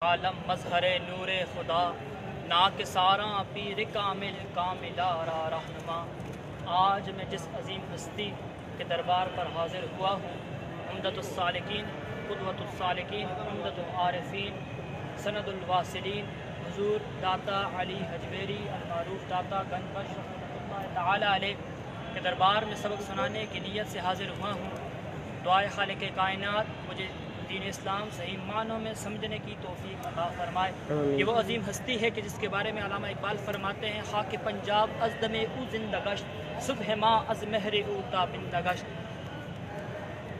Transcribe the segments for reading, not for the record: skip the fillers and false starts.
عالم مظہر نور خدا ناکساراں پیر کامل کاملا را رہنما۔ آج میں جس عظیم ہستی کے دربار پر حاضر ہوا ہوں، عمدۃ السالکین، قدوۃ السالکین، عمدۃ العارفین، سند الواصلین، حضور داتا علی حجویری المعروف داتا گنج بخش رحمۃ اللہ تعالی علیہ کے دربار میں سبق سنانے کی نیت سے حاضر ہوا ہوں۔ دعائے خالق کائنات مجھے دین اسلام صحیح معنوں میں سمجھنے کی توفیق عطا فرمائے۔ یہ وہ عظیم ہستی ہے کہ جس کے بارے میں علامہ اقبال فرماتے ہیں، خاک پنجاب از دم او زندہ گشت، صبح ماں از مہر او تابندہ گشت۔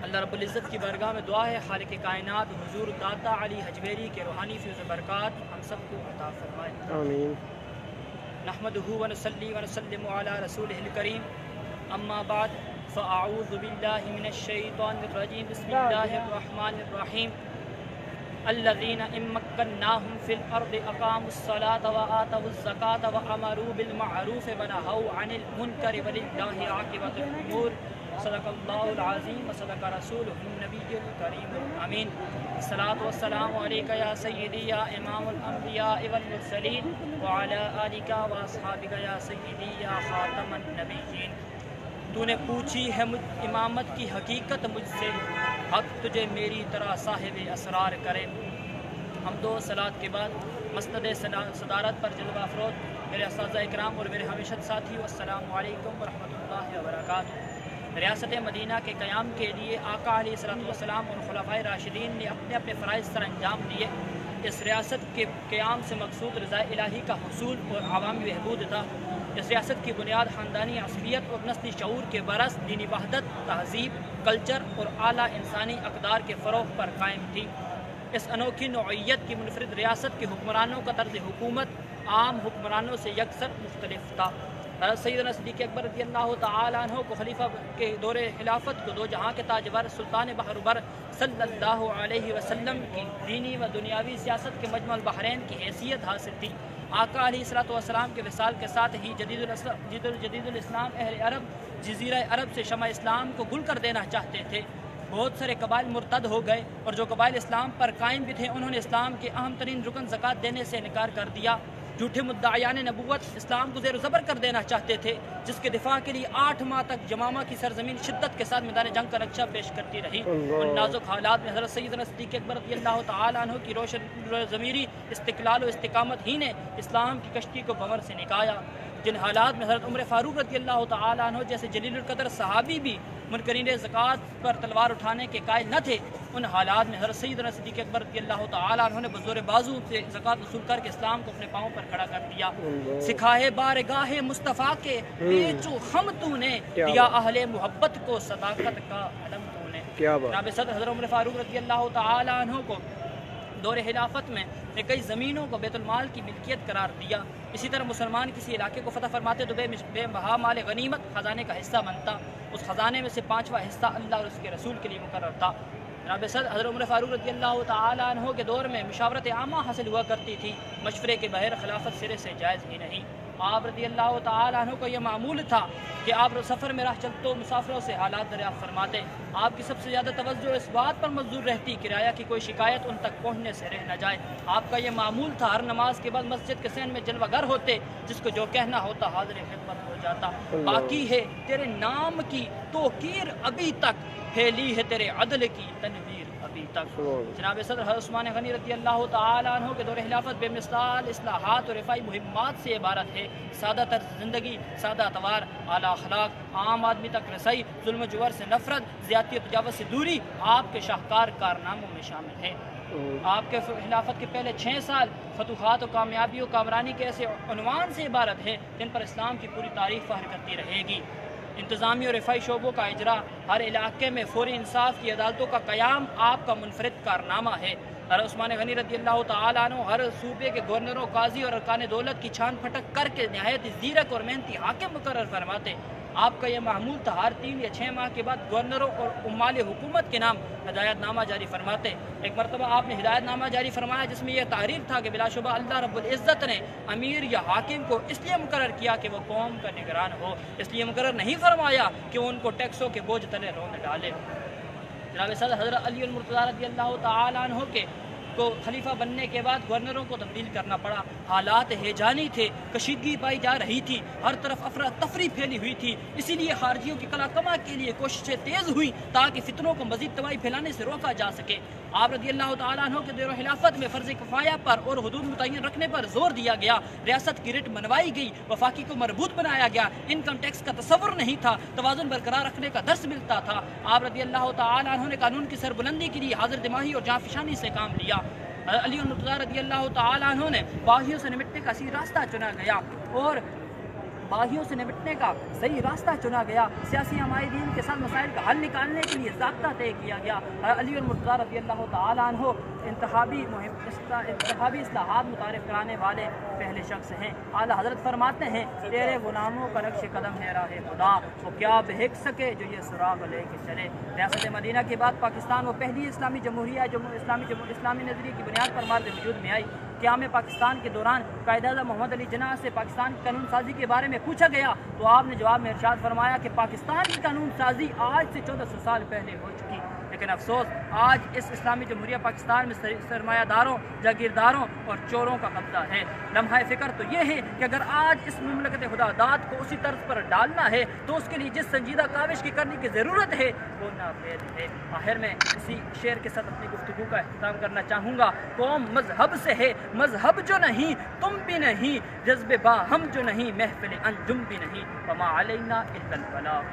اللہ رب العزت کی بارگاہ میں دعا ہے خالق کائنات حضور داتا علی حجویری کے روحانی فیض و برکات ہم سب کو عطا فرمائے، آمین۔ نحمدہ ونصلی ونسلم علی رسولہ الکریم، اما بعد فاعوذ باللہ من الشیطان الرجیم، بسم اللہ الرحمن الرحیم۔ الذین ان مکناہم فی الارض اقاموا الصلاة وآتوا الزکاة وامروا بالمعروف ونہوا عن المنکر وللہ عاقبۃ الامور۔ صدق اللہ العظیم وصدق رسولہ النبی الکریم الامین۔ الصلاۃ والسلام علیک یا سیدی یا امام الانبیاء والمرسلین وعلی آلک واصحابک یا سیدی یا خاتم النبیین۔ تو نے پوچھی ہے امامت کی حقیقت مجھ سے، حق تجھے میری طرح صاحب اسرار کرے۔ حمد و صلات کے بعد مسند صدارت پر جلوہ افروز میرے اساتذہ اکرام اور میرے ہمیشہ ساتھی، السلام علیکم ورحمۃ اللہ وبرکاتہ۔ ریاست مدینہ کے قیام کے لیے آقا علیہ الصلوۃ والسلام اور خلفائے راشدین نے اپنے اپنے فرائض سر انجام دیے۔ اس ریاست کے قیام سے مقصود رضا الہی کا حصول اور عوامی بہبود تھا۔ اس ریاست کی بنیاد خاندانی عصبیت اور نسلی شعور کے برس دینی وحدت، تہذیب، کلچر اور اعلیٰ انسانی اقدار کے فروغ پر قائم تھی۔ اس انوکھی نوعیت کی منفرد ریاست کے حکمرانوں کا طرز حکومت عام حکمرانوں سے یکسر مختلف تھا۔ حضرت سیدنا صدیق اکبر رضی اللہ تعالیٰ عنہ کو خلیفہ کے دور خلافت کو دو جہاں کے تاجور سلطان بحر بر صلی اللہ علیہ وسلم کی دینی و دنیاوی سیاست کے مجمع البحرین کی حیثیت حاصل تھی۔ آقا علیہ الصلوۃ والسلام کے وصال کے ساتھ ہی جدید الاسلام اہل عرب جزیرہ عرب سے شمع اسلام کو گل کر دینا چاہتے تھے۔ بہت سارے قبائل مرتد ہو گئے اور جو قبائل اسلام پر قائم بھی تھے انہوں نے اسلام کے اہم ترین رکن زکوٰۃ دینے سے انکار کر دیا۔ جھوٹے مدعیان نبوت اسلام کو زیر و زبر کر دینا چاہتے تھے، جس کے دفاع کے لیے 8 ماہ تک یمامہ کی سرزمین شدت کے ساتھ میدان جنگ کا نقشہ پیش کرتی رہی۔ ان نازک حالات میں حضرت سیدنا صدیق اکبر رضی اللہ تعالیٰ عنہ کی روشن ضمیری استقلال و استقامت ہی نے اسلام کی کشتی کو بھنور سے نکایا۔ جن حالات میں حضرت عمر فاروق رضی اللہ تعالیٰ عنہ جیسے جلیل القدر صحابی بھی منکرین زکوٰۃ پر تلوار اٹھانے کے قائل نہ تھے، ان حالات میں حضرت سیدنا صدیق اکبر رضی اللہ تعالیٰ عنہ نے بزور بازو سے زکوٰۃ وصول کر کے اسلام کو اپنے پاؤں پر کھڑا کر دیا۔ سکھائے بارگاہ مصطفیٰ کے پیچو خم تو نے، دیا اہل محبت کو صداقت کا علم تو نے۔ جناب صدر حضرت عمر فاروق رضی اللہ تعالیٰ عنہ کو دور خلافت میں نے کئی زمینوں کو بیت المال کی ملکیت قرار دیا۔ اسی طرح مسلمان کسی علاقے کو فتح فرماتے تو بے بہا مال غنیمت خزانے کا حصہ بنتا۔ اس خزانے میں سے 5واں حصہ اللہ اور اس کے رسول کے لیے مقرر تھا۔ جناب صدر حضرت عمر فاروق رضی اللہ تعالیٰ عنہ کے دور میں مشاورت عامہ حاصل ہوا کرتی تھی، مشورے کے بغیر خلافت سرے سے جائز ہی نہیں۔ آپ رضی اللہ تعالیٰ عنہ کو یہ معمول تھا کہ آپ سفر میں راہ چلتے مسافروں سے حالات دریافت فرماتے۔ آپ کی سب سے زیادہ توجہ اس بات پر مبذول رہتی کہ رعایا کی کوئی شکایت ان تک پہنچنے سے رہ نہ جائے۔ آپ کا یہ معمول تھا ہر نماز کے بعد مسجد کے صحن میں جلوہ گر ہوتے، جس کو جو کہنا ہوتا حاضر خدمت ہو جاتا۔ باقی ہے تیرے نام کی توقیر ابھی تک، پھیلی ہے تیرے عدل کی تنویر ابھی تک۔ جناب صدر حضرت عثمان غنی رضی اللہ تعالیٰ عنہ کے دور خلافت بے مثال اصلاحات اور رفاعی مہمات سے عبارت ہے۔ سادہ طرز زندگی، سادہ اتوار، اعلیٰ اخلاق، عام آدمی تک رسائی، ظلم و جور سے نفرت، زیادتی و تجاوز سے دوری آپ کے شاہکار کارناموں میں شامل ہے۔ آپ کے خلافت کے پہلے 6 سال فتوحات و کامیابی و کامرانی کے ایسے عنوان سے عبارت ہے جن پر اسلام کی پوری تاریخ فخر کرتی رہے گی۔ انتظامی اور رفاعی شعبوں کا اجرا، ہر علاقے میں فوری انصاف کی عدالتوں کا قیام آپ کا منفرد کارنامہ ہے۔ حضرت عثمان غنی رضی اللہ تعالیٰ عنہ ہر صوبے کے گورنروں، قاضی اور ارکان دولت کی چھان پھٹک کر کے نہایت زیرک اور محنتی حاکم مقرر فرماتے۔ آپ کا یہ معمول تھا ہر 3 یا 6 ماہ کے بعد گورنروں اور عمال حکومت کے نام ہدایت نامہ جاری فرماتے۔ ایک مرتبہ آپ نے ہدایت نامہ جاری فرمایا جس میں یہ تحریر تھا کہ بلا شبہ اللہ رب العزت نے امیر یا حاکم کو اس لیے مقرر کیا کہ وہ قوم کا نگران ہو، اس لیے مقرر نہیں فرمایا کہ ان کو ٹیکسوں کے بوجھ تلے رون ڈالے۔ جناب صدر حضرت علی المرتضیٰ رضی اللہ تعالیٰ عنہ کے کو خلیفہ بننے کے بعد گورنروں کو تبدیل کرنا پڑا۔ حالات ہیجانی تھے، کشیدگی پائی جا رہی تھی، ہر طرف افراتفری پھیلی ہوئی تھی، اسی لیے خارجیوں کی قلع کما کے لیے کوششیں تیز ہوئیں تاکہ فتنوں کو مزید تباہی پھیلانے سے روکا جا سکے۔ آپ رضی اللہ تعالیٰ عنہ کے دور و خلافت میں فرض کفایہ پر اور حدود متعین رکھنے پر زور دیا گیا، ریاست کی رٹ منوائی گئی، وفاقی کو مربوط بنایا گیا، انکم ٹیکس کا تصور نہیں تھا، توازن برقرار رکھنے کا درس ملتا تھا۔ آپ رضی اللہ تعالیٰ عنہ نے قانون کی سربلندی کے لیے حاضر دماغی اور جانفشانی سے کام لیا۔ علی المرتضیٰ رضی اللہ تعالیٰ عنہ نے باغیوں سے نمٹنے کا صحیح راستہ چنا گیا اور باغیوں سے نمٹنے کا صحیح راستہ چنا گیا، سیاسی عمائدین کے ساتھ مسائل کا حل نکالنے کے لیے ضابطہ طے کیا گیا۔ علی المرتضیٰ رضی اللہ تعالیٰ عنہ انتخابی اصلاحات متعارف کرانے والے پہلے شخص ہیں۔ اعلیٰ حضرت فرماتے ہیں تیرے غلاموں کا نقش قدم ہے راہ خدا، وہ کیا بہک سکے جو یہ سراغ لے کے چلے۔ ریاست مدینہ کے بعد پاکستان وہ پہلی اسلامی جمہوریہ اسلامی نظریے کی بنیاد پر مارد وجود میں آئی۔ قیام پاکستان کے دوران قائد اعظم محمد علی جناح سے پاکستان کی قانون سازی کے بارے میں پوچھا گیا تو آپ نے جواب میں ارشاد فرمایا کہ پاکستان کی قانون سازی آج سے 1400 سال پہلے ہو چکی، لیکن افسوس آج اس اسلامی جمہوریہ پاکستان میں سرمایہ داروں، جاگیرداروں اور چوروں کا قبضہ ہے۔ لمحہ فکر تو یہ ہے کہ اگر آج اس مملکت خدا داد کو اسی طرز پر ڈالنا ہے تو اس کے لیے جس سنجیدہ کاوش کی کرنے کی ضرورت ہے وہ نافید ہے۔ آخر میں اسی شعر کے ساتھ اپنی گفتگو کا اختتام کرنا چاہوں گا۔ قوم مذہب سے ہے، مذہب جو نہیں تم بھی نہیں، جذب باہم جو نہیں محفل انجم بھی نہیں، وما علینا الا البلاغ۔